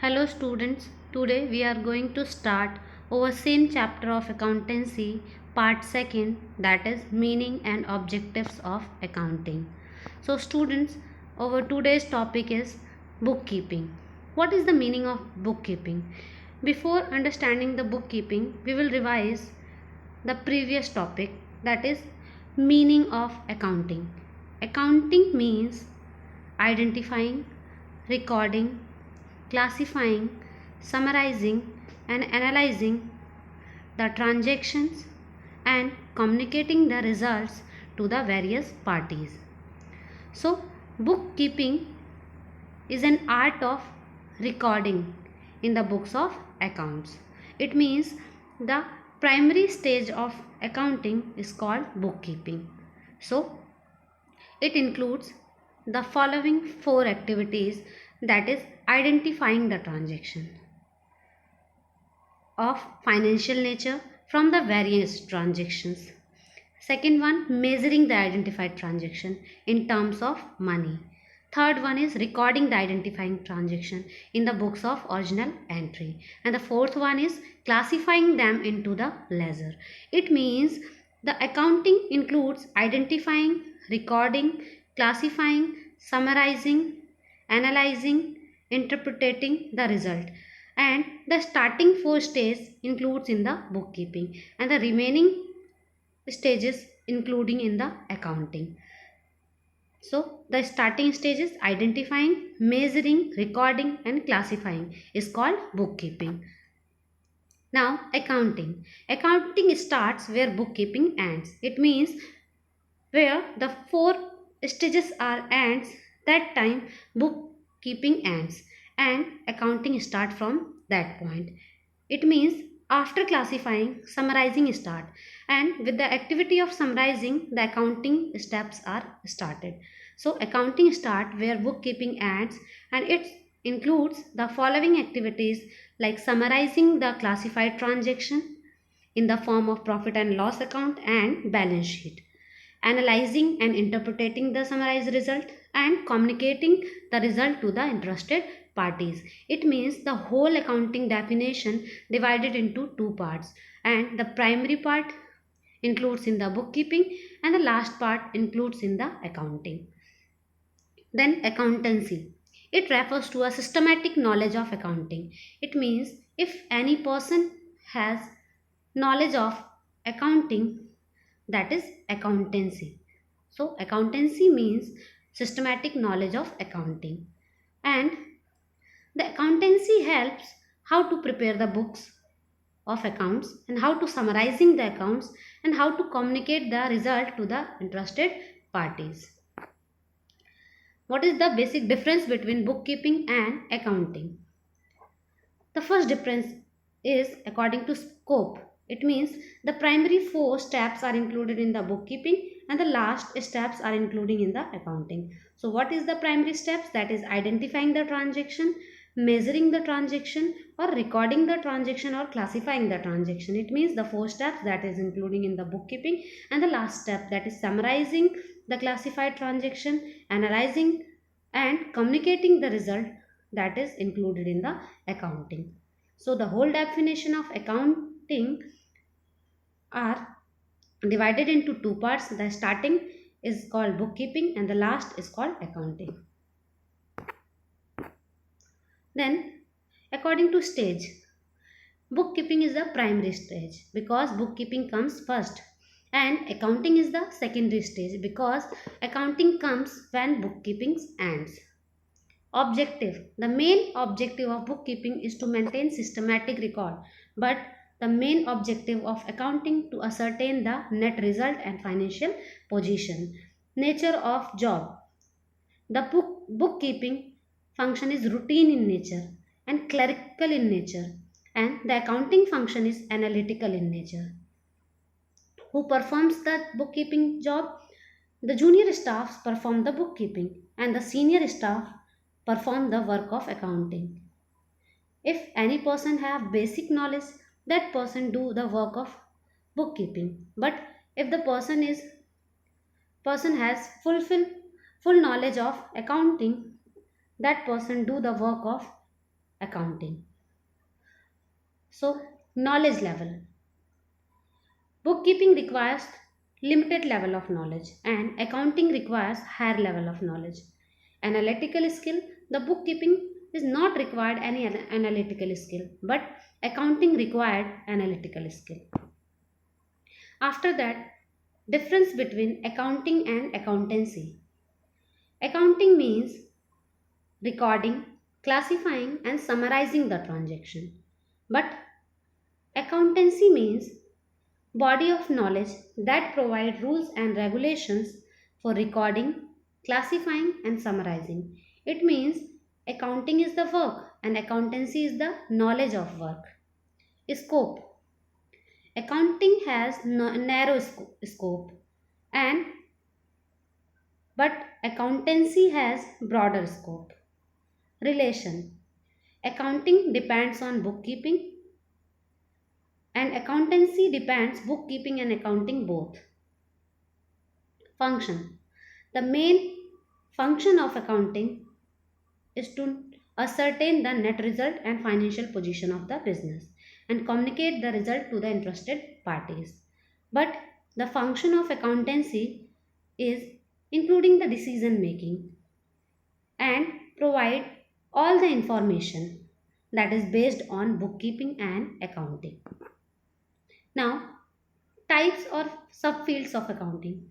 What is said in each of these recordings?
Hello students, today we are going to start our same chapter of accountancy, part 2nd, that is meaning and objectives of accounting. So students, our today's topic is bookkeeping. What is the meaning of bookkeeping? Before understanding the bookkeeping, we will revise the previous topic, that is meaning of accounting. Accounting means identifying, recording, classifying, summarizing, and analyzing the transactions and communicating the results to the various parties. So, bookkeeping is an art of recording in the books of accounts. It means the primary stage of accounting is called bookkeeping. So, it includes the following four activities, that is identifying the transaction of financial nature from the various transactions. Second one, measuring the identified transaction in terms of money. Third one is recording the identifying transaction in the books of original entry. And the fourth one is classifying them into the ledger. It means the accounting includes identifying, recording, classifying, summarizing, analyzing, interpreting the result, and the starting four stages includes in the bookkeeping and the remaining stages including in the accounting. So the starting stages identifying, measuring, recording and classifying is called bookkeeping. Now accounting. Accounting starts where bookkeeping ends. It means where the four stages are ends, that time bookkeeping ends and accounting start from that point. It means after classifying, summarizing start, and with the activity of summarizing, the accounting steps are started. So accounting start where bookkeeping ends, and it includes the following activities like summarizing the classified transaction in the form of profit and loss account and balance sheet, analyzing and interpreting the summarized result, and communicating the result to the interested parties. It means the whole accounting definition divided into two parts, and the primary part includes in the bookkeeping and the last part includes in the accounting. Then accountancy. It refers to a systematic knowledge of accounting. It means if any person has knowledge of accounting, that is accountancy. So accountancy means systematic knowledge of accounting, and the accountancy helps how to prepare the books of accounts and how to summarizing the accounts and how to communicate the result to the interested parties. What is the basic difference between bookkeeping and accounting? The first difference is according to scope. It means the primary four steps are included in the bookkeeping and the last steps are including in the accounting. So what is the primary steps? That is identifying the transaction, measuring the transaction, or recording the transaction, or classifying the transaction. It means the four steps that is including in the bookkeeping, and the last step, that is summarizing the classified transaction, analyzing and communicating the result, that is included in the accounting. So the whole definition of accounting are divided into two parts. The starting is called bookkeeping and the last is called accounting. Then according to stage, bookkeeping is the primary stage because bookkeeping comes first, and accounting is the secondary stage because accounting comes when bookkeeping ends. Objective. The main objective of bookkeeping is to maintain systematic record, but the main objective of accounting to ascertain the net result and financial position. Nature of job. The bookkeeping function is routine in nature and clerical in nature, and the accounting function is analytical in nature. Who performs the bookkeeping job? The junior staffs perform the bookkeeping and the senior staff perform the work of accounting. If any person have basic knowledge, that person do the work of bookkeeping. But if the person has full knowledge of accounting, that person do the work of accounting. So, knowledge level. Bookkeeping requires limited level of knowledge and accounting requires higher level of knowledge. Analytical skill, the bookkeeping is not required any analytical skill, but accounting required analytical skill. After that, difference between accounting and accountancy. Accounting means recording, classifying and summarizing the transaction. But accountancy means body of knowledge that provide rules and regulations for recording, classifying and summarizing. It means accounting is the work and accountancy is the knowledge of work. Scope. Accounting has narrow scope and but accountancy has broader scope. Relation. Accounting depends on bookkeeping and accountancy depends bookkeeping and accounting both. Function. The main function of accounting is to ascertain the net result and financial position of the business and communicate the result to the interested parties. But the function of accountancy is including the decision making and provide all the information that is based on bookkeeping and accounting. Now, types or subfields of accounting.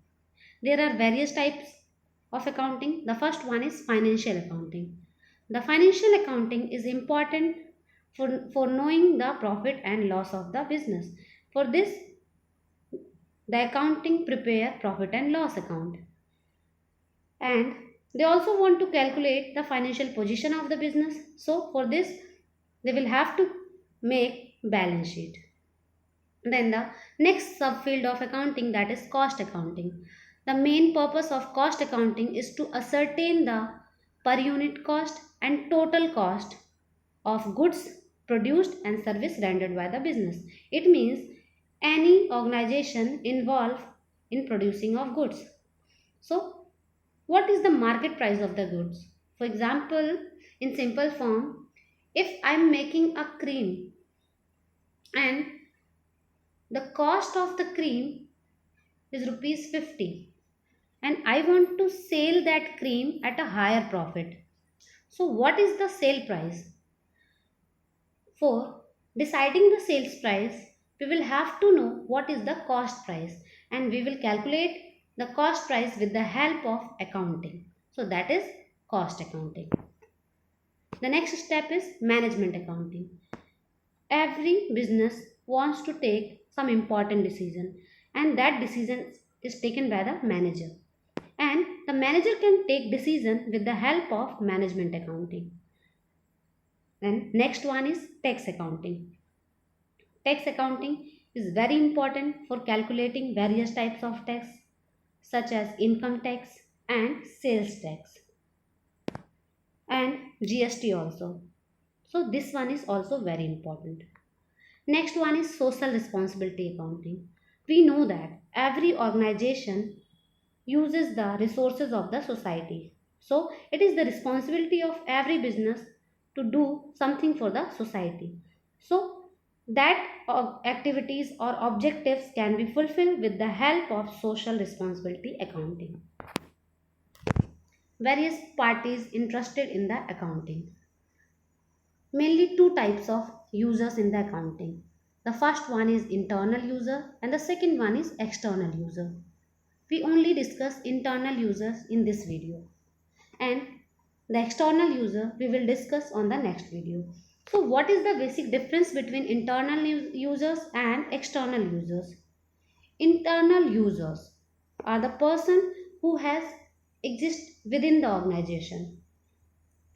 There are various types of accounting. The first one is financial accounting. The financial accounting is important for knowing the profit and loss of the business. For this, the accounting prepare profit and loss account. And they also want to calculate the financial position of the business. So for this, they will have to make balance sheet. Then the next subfield of accounting, that is cost accounting. The main purpose of cost accounting is to ascertain the per unit cost and total cost of goods produced and service rendered by the business. It means any organization involved in producing of goods. So, what is the market price of the goods? For example, in simple form, if I am making a cream and the cost of the cream is rupees 50 and I want to sell that cream at a higher profit. So what is the sale price? For deciding the sales price, we will have to know what is the cost price and we will calculate the cost price with the help of accounting. So that is cost accounting. The next step is management accounting. Every business wants to take some important decision and that decision is taken by the manager. And the manager can take decision with the help of management accounting. Then next one is tax accounting. Tax accounting is very important for calculating various types of tax such as income tax and sales tax and GST also. So this one is also very important. Next one is social responsibility accounting. We know that every organization uses the resources of the society. So it is the responsibility of every business to do something for the society. So that activities or objectives can be fulfilled with the help of social responsibility accounting. Various parties interested in the accounting. Mainly two types of users in the accounting. The first one is internal user and the second one is external user. We only discuss internal users in this video and the external user we will discuss on the next video. So what is the basic difference between internal users and external users? Internal users are the person who has exist within the organization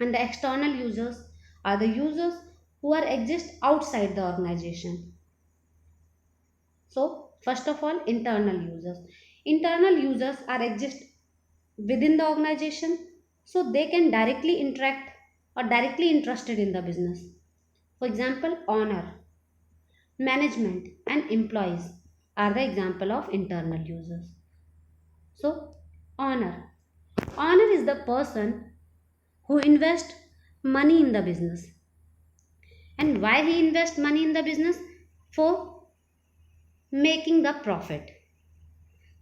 and the external users are the users who are exist outside the organization. So first of all, internal users. Internal users are exist within the organization so they can directly interact or directly interested in the business. For example, owner, management and employees are the example of internal users. So owner. Owner is the person who invests money in the business And why he invests money in the business? For making the profit.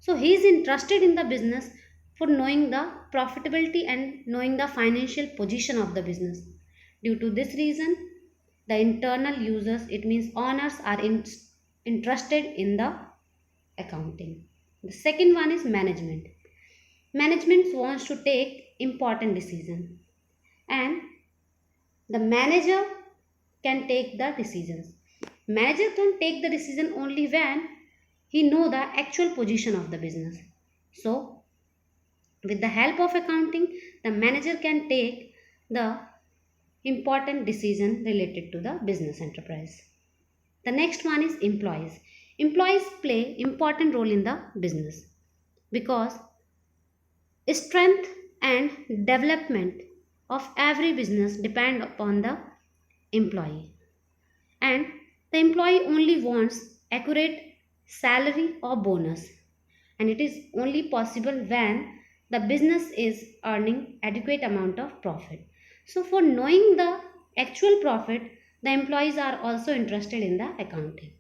So he is interested in the business for knowing the profitability and knowing the financial position of the business. Due to this reason, the internal users, it means owners, are interested in the accounting. The second one is management. Management wants to take important decisions, and the manager can take the decisions. Manager can take the decision only when he know the actual position of the business. So with the help of accounting, the manager can take the important decision related to the business enterprise. The next one is employees. Employees play important role in the business because strength and development of every business depend upon the employee, and the employee only wants accurate salary or bonus, and it is only possible when the business is earning adequate amount of profit. So for knowing the actual profit, the employees are also interested in the accounting.